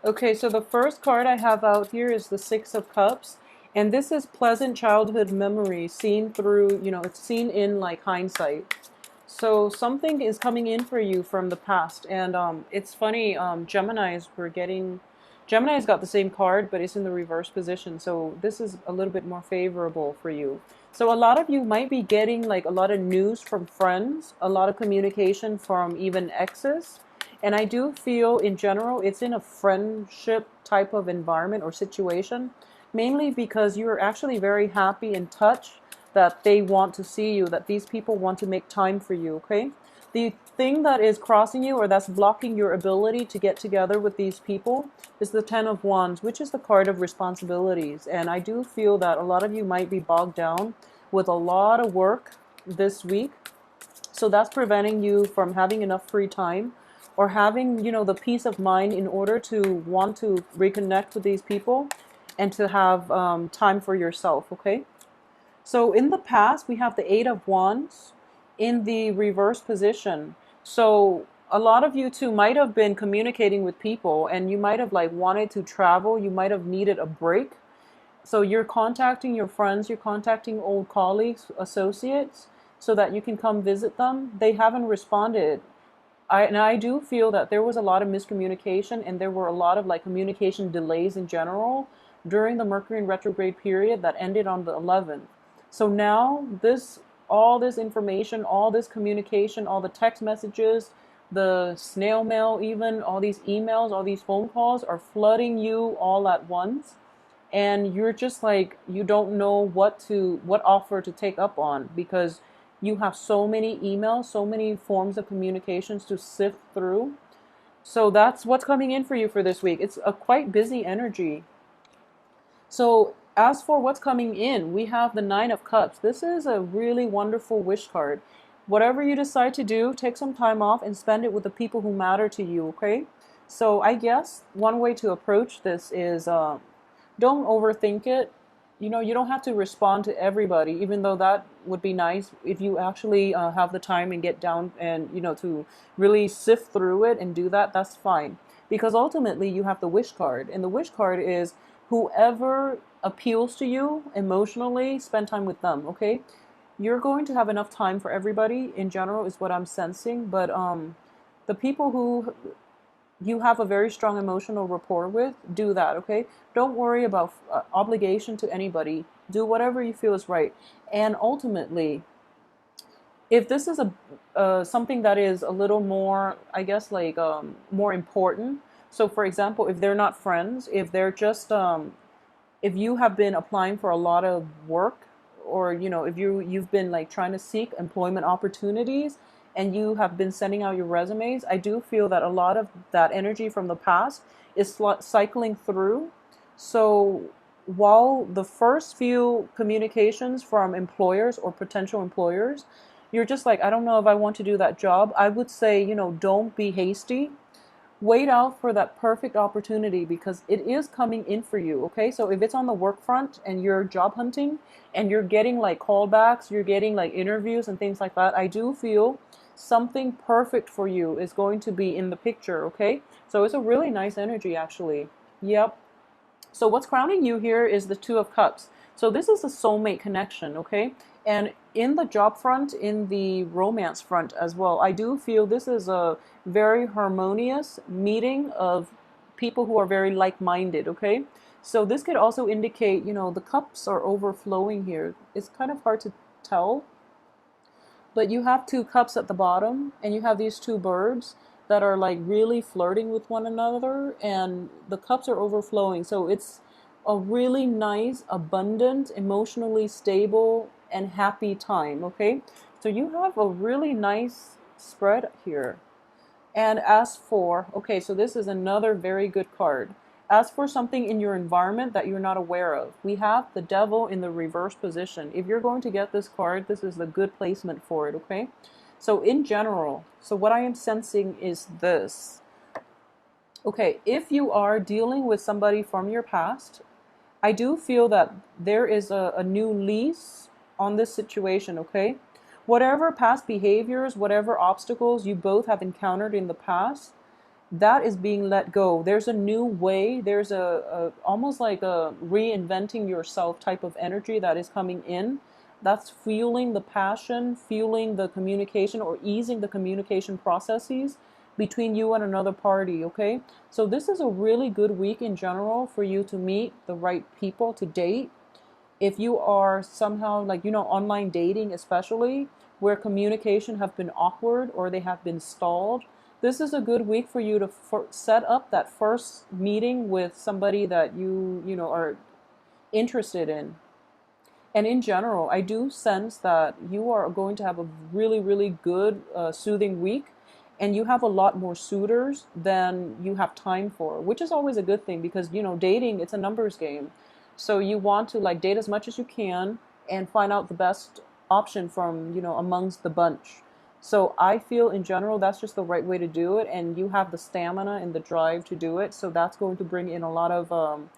Okay, so the first card I have out here is the Six of Cups, and this is pleasant childhood memory seen through, it's seen in like hindsight. So something is coming in for you from the past, and it's funny. Gemini's got the same card, but it's in the reverse position. So this is a little bit more favorable for you. So a lot of you might be getting like a lot of news from friends, a lot of communication from even exes. And I do feel in general it's in a friendship type of environment or situation, mainly because you're actually very happy and touched that they want to see you, that these people want to make time for you, okay? The thing that is crossing you or that's blocking your ability to get together with these people is the Ten of Wands, which is the card of responsibilities. And I do feel that a lot of you might be bogged down with a lot of work this week. So that's preventing you from having enough free time or having, the peace of mind in order to want to reconnect with these people and to have time for yourself, okay? So in the past, we have the Eight of Wands in the reverse position. So a lot of you too might have been communicating with people and you might have like wanted to travel. You might have needed a break. So you're contacting your friends, you're contacting old colleagues, associates, so that you can come visit them. They haven't responded. And I do feel that there was a lot of miscommunication and there were a lot of like communication delays in general during the Mercury in retrograde period that ended on the 11th. So now all this information, all this communication, all the text messages, the snail mail, even all these emails, all these phone calls are flooding you all at once. And you're just like, you don't know what offer to take up on because you have so many emails, so many forms of communications to sift through. So that's what's coming in for you for this week. It's a quite busy energy. So as for what's coming in, we have the Nine of Cups. This is a really wonderful wish card. Whatever you decide to do, take some time off and spend it with the people who matter to you, okay? So I guess one way to approach this is don't overthink it. You don't have to respond to everybody, even though that would be nice if you actually have the time and get down and, to really sift through it and do that, that's fine. Because ultimately you have the wish card, and the wish card is whoever appeals to you emotionally, spend time with them, okay? You're going to have enough time for everybody in general, is what I'm sensing, but the people who you have a very strong emotional rapport with, do that, okay? Don't worry about obligation to anybody. Do whatever you feel is right. And ultimately, if this is a something that is a little more, I guess, like more important. So, for example, if they're not friends, if they're just if you have been applying for a lot of work, or if you've been like trying to seek employment opportunities and you have been sending out your resumes, I do feel that a lot of that energy from the past is cycling through. So while the first few communications from employers or potential employers, you're just like, I don't know if I want to do that job, I would say, don't be hasty. Wait out for that perfect opportunity because it is coming in for you, okay? So if it's on the work front and you're job hunting and you're getting like callbacks, you're getting like interviews and things like that, I do feel something perfect for you is going to be in the picture, okay? So it's a really nice energy actually. Yep. So what's crowning you here is the Two of Cups. So this is a soulmate connection, okay? And in the job front, in the romance front as well, I do feel this is a very harmonious meeting of people who are very like-minded, okay? So this could also indicate, the cups are overflowing here. It's kind of hard to tell, but you have two cups at the bottom and you have these two birds that are like really flirting with one another and the cups are overflowing. So it's a really nice, abundant, emotionally stable and happy time, okay? So you have a really nice spread here. And as for, okay, so this is another very good card. As for something in your environment that you're not aware of, we have the devil in the reverse position. If you're going to get this card, this is the good placement for it, okay? So in general, so what I am sensing is this. Okay, if you are dealing with somebody from your past, I do feel that there is a new lease on this situation, okay? Whatever past behaviors, whatever obstacles you both have encountered in the past, that is being let go. There's a new way. There's a almost like a reinventing yourself type of energy that is coming in. That's fueling the passion, fueling the communication, or easing the communication processes between you and another party. Okay, so this is a really good week in general for you to meet the right people to date. If you are somehow, like, online dating, especially where communication have been awkward or they have been stalled, this is a good week for you to set up that first meeting with somebody that are interested in. And in general, I do sense that you are going to have a really, really good, soothing week. And you have a lot more suitors than you have time for, which is always a good thing because, dating, it's a numbers game. So you want to like date as much as you can and find out the best option from, amongst the bunch. So I feel in general that's just the right way to do it. And you have the stamina and the drive to do it. So that's going to bring in a lot of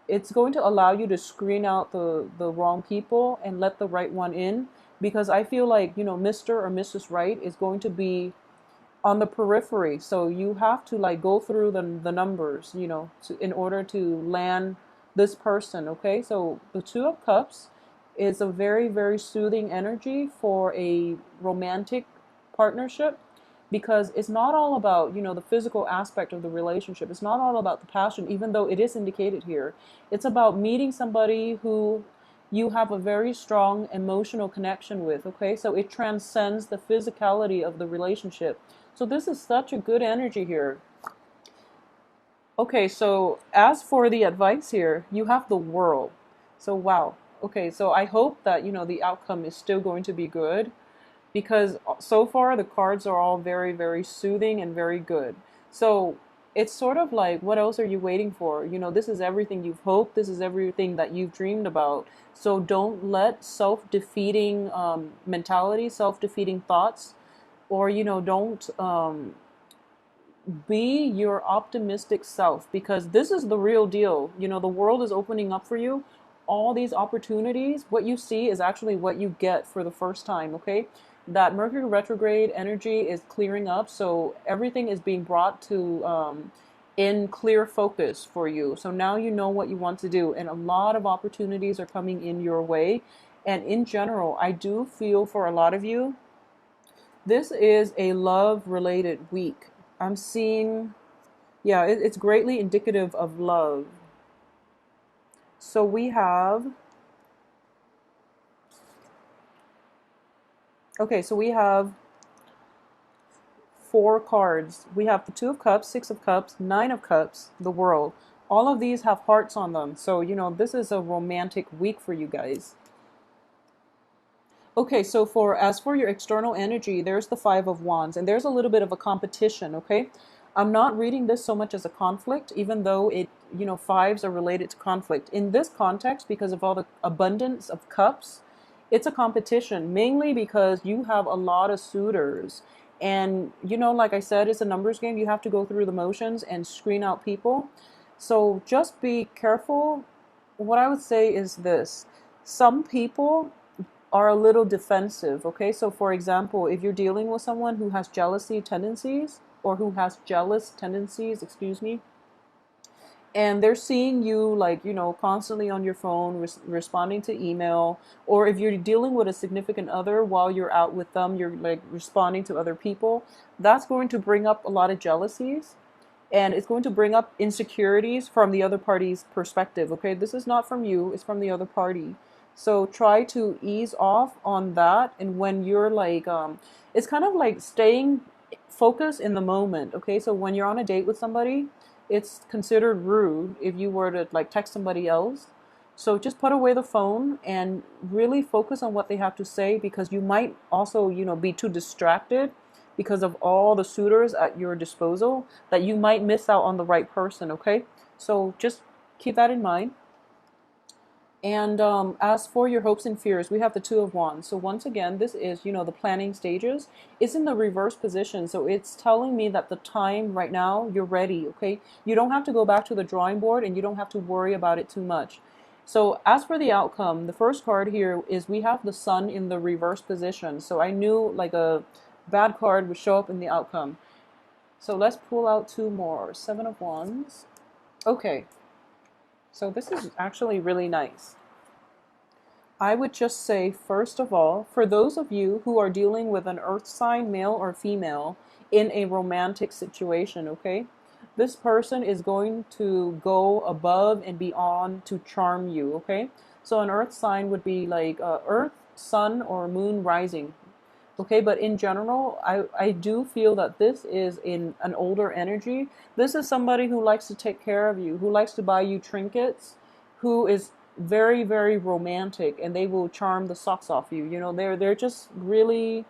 it's going to allow you to screen out the wrong people and let the right one in, because I feel like, Mr. or Mrs. Right is going to be on the periphery. So you have to like go through the numbers, in order to land this person. Okay, so the Two of Cups is a very, very soothing energy for a romantic partnership, because it's not all about, the physical aspect of the relationship. It's not all about the passion, even though it is indicated here. It's about meeting somebody who you have a very strong emotional connection with. Okay, so it transcends the physicality of the relationship. So this is such a good energy here. Okay, so as for the advice here, you have the World. So wow. Okay, so I hope that, the outcome is still going to be good, because so far the cards are all very, very soothing and very good. So it's sort of like, what else are you waiting for? This is everything you've hoped. This is everything that you've dreamed about. So don't let self-defeating mentality, self-defeating thoughts, or, don't be your optimistic self, because this is the real deal. The world is opening up for you. All these opportunities, what you see is actually what you get for the first time. Okay, that Mercury retrograde energy is clearing up, so everything is being brought to in clear focus for you. So now you know what you want to do, and a lot of opportunities are coming in your way. And in general, I do feel for a lot of you, this is a love related week. I'm seeing, yeah, it's greatly indicative of love. So we have, okay, so we have four cards. We have the Two of Cups, Six of Cups, Nine of Cups, the World. All of these have hearts on them. So, this is a romantic week for you guys. Okay, so as for your external energy, there's the Five of Wands, and there's a little bit of a competition. Okay, I'm not reading this so much as a conflict, even though fives are related to conflict. In this context, because of all the abundance of cups, it's a competition, mainly because you have a lot of suitors. And, like I said, it's a numbers game. You have to go through the motions and screen out people. So just be careful. What I would say is this: some people are a little defensive. Okay, so for example, if you're dealing with someone who has jealousy tendencies, or who has jealous tendencies, excuse me, and they're seeing you like, constantly on your phone, responding to email, or if you're dealing with a significant other while you're out with them, you're like responding to other people, that's going to bring up a lot of jealousies, and it's going to bring up insecurities from the other party's perspective. Okay, this is not from you, it's from the other party. So try to ease off on that. And when you're like it's kind of like staying focused in the moment. Okay, so when you're on a date with somebody, it's considered rude if you were to like text somebody else. So just put away the phone and really focus on what they have to say, because you might also, be too distracted because of all the suitors at your disposal, that you might miss out on the right person. Okay, so just keep that in mind. And as for your hopes and fears, we have the Two of Wands. So once again, this is, the planning stages. It's in the reverse position. So it's telling me that the time right now, you're ready, okay? You don't have to go back to the drawing board, and you don't have to worry about it too much. So as for the outcome, the first card here is we have the Sun in the reverse position. So I knew like a bad card would show up in the outcome. So let's pull out two more. Seven of Wands. Okay, so this is actually really nice. I would just say, first of all, for those of you who are dealing with an earth sign, male or female, in a romantic situation, okay? This person is going to go above and beyond to charm you, okay? So an earth sign would be like earth, sun, or moon rising. Okay, but in general, I do feel that this is in an older energy. This is somebody who likes to take care of you, who likes to buy you trinkets, who is very, very romantic, and they will charm the socks off you. You know, they're just really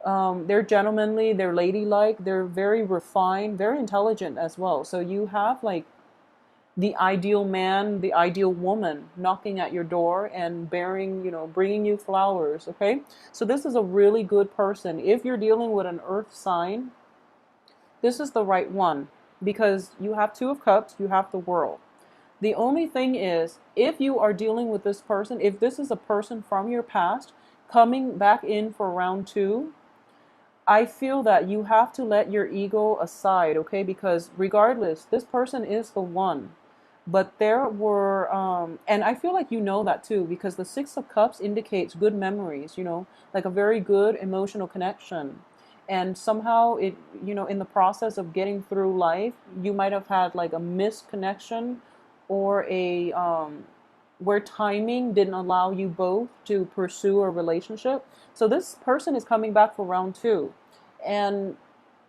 they're gentlemanly, they're ladylike, they're very refined, very intelligent as well. So you have like the ideal man, the ideal woman knocking at your door and bearing, bringing you flowers, okay? So this is a really good person. If you're dealing with an earth sign, this is the right one because you have Two of Cups, you have the World. The only thing is, if you are dealing with this person, if this is a person from your past coming back in for round two, I feel that you have to let your ego aside, okay? Because regardless, this person is the one. But there were, and I feel like you know that too, because the Six of Cups indicates good memories, like a very good emotional connection. And somehow in the process of getting through life, you might have had like a missed connection or where timing didn't allow you both to pursue a relationship. So this person is coming back for round two. And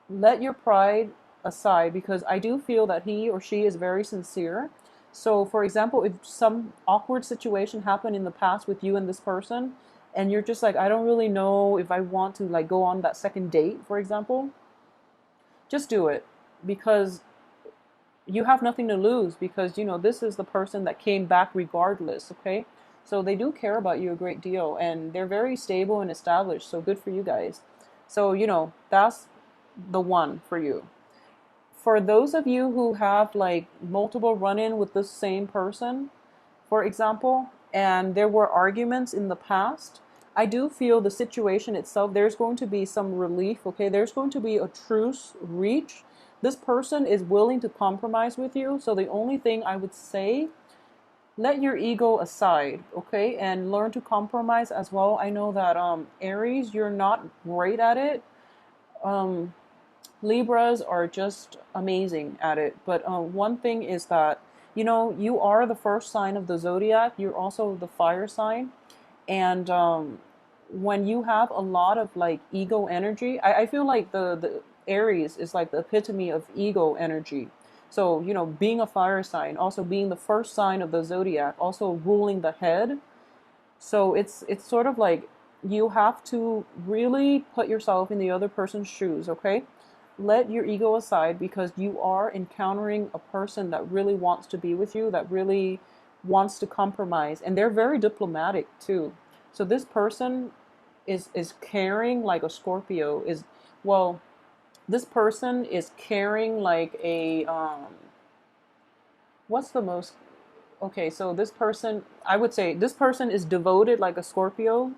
let your pride aside because I do feel that he or she is very sincere. So, for example, if some awkward situation happened in the past with you and this person, and you're just like, I don't really know if I want to like go on that second date, for example, just do it because you have nothing to lose because this is the person that came back regardless, okay? So they do care about you a great deal and they're very stable and established, so good for you guys. So that's the one for you. For those of you who have like multiple run-in with the same person, for example, and there were arguments in the past, I do feel the situation itself, there's going to be some relief, okay? There's going to be a truce reach. This person is willing to compromise with you. So the only thing I would say, let your ego aside, okay? And learn to compromise as well. I know that Aries, you're not great at it. Um, Libras are just amazing at it. But one thing is that, you are the first sign of the zodiac. You're also the fire sign. And when you have a lot of like ego energy, I feel like the Aries is like the epitome of ego energy. So, being a fire sign, also being the first sign of the zodiac, also ruling the head. So it's sort of like you have to really put yourself in the other person's shoes, okay? Let your ego aside because you are encountering a person that really wants to be with you, that really wants to compromise, and they're very diplomatic too. So this person is caring like a Scorpio is well, this person is caring like a what's the most okay, so this person, I would say this person is devoted like a Scorpio.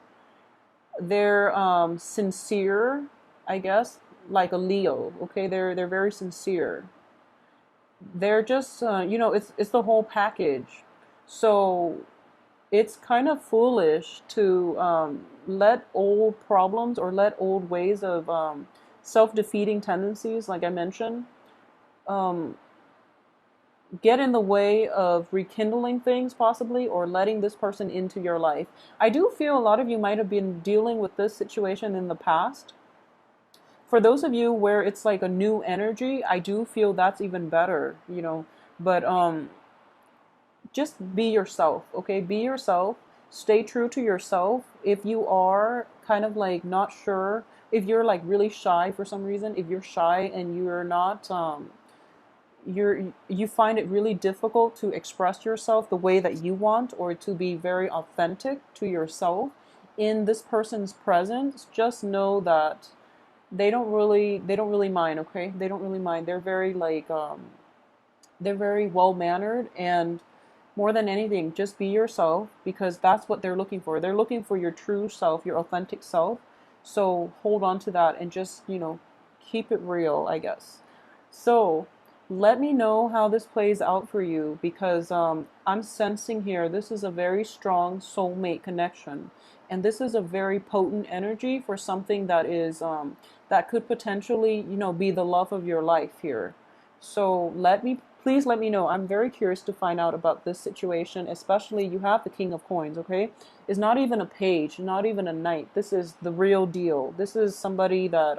They're sincere, I guess, like a Leo. Okay, they're very sincere. They're just it's the whole package. So it's kind of foolish to let old problems or let old ways of self-defeating tendencies, like I mentioned, um, get in the way of rekindling things possibly or letting this person into your life. I do feel a lot of you might have been dealing with this situation in the past. For those of you where it's like a new energy, I do feel that's even better. But just be yourself, okay? Be yourself. Stay true to yourself. If you are kind of like not sure, if you're like really shy for some reason, if you're shy and you're not you find it really difficult to express yourself the way that you want or to be very authentic to yourself in this person's presence, just know that they don't really mind, okay? They don't really mind. They're very like they're very well mannered, and more than anything, just be yourself because that's what they're looking for. They're looking for your true self, your authentic self. So hold on to that and just, keep it real, I guess. So let me know how this plays out for you because I'm sensing here this is a very strong soulmate connection. And this is a very potent energy for something that is that could potentially, be the love of your life here. So please let me know. I'm very curious to find out about this situation, especially you have the King of Coins, okay? It's not even a page, not even a knight. This is the real deal. This is somebody that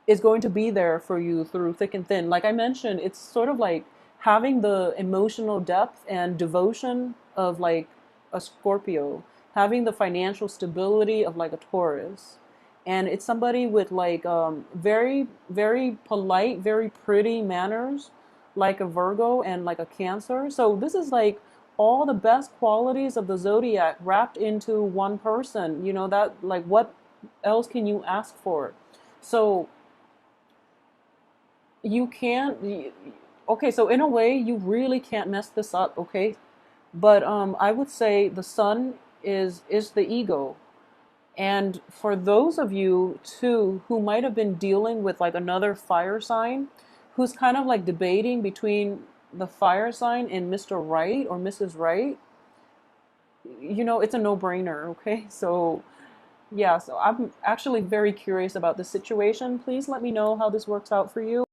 is going to be there for you through thick and thin. Like I mentioned, it's sort of like having the emotional depth and devotion of like a Scorpio, having the financial stability of like a Taurus. And it's somebody with like very, very polite, very pretty manners, like a Virgo and like a Cancer. So this is like all the best qualities of the zodiac wrapped into one person. That like what else can you ask for? So you can't okay, so in a way you really can't mess this up, okay? But I would say the sun is the ego. And for those of you too who might have been dealing with like another fire sign who's kind of like debating between the fire sign and Mr. Right or Mrs. Right, it's a no-brainer, okay? So yeah, so I'm actually very curious about the situation. Please let me know how this works out for you.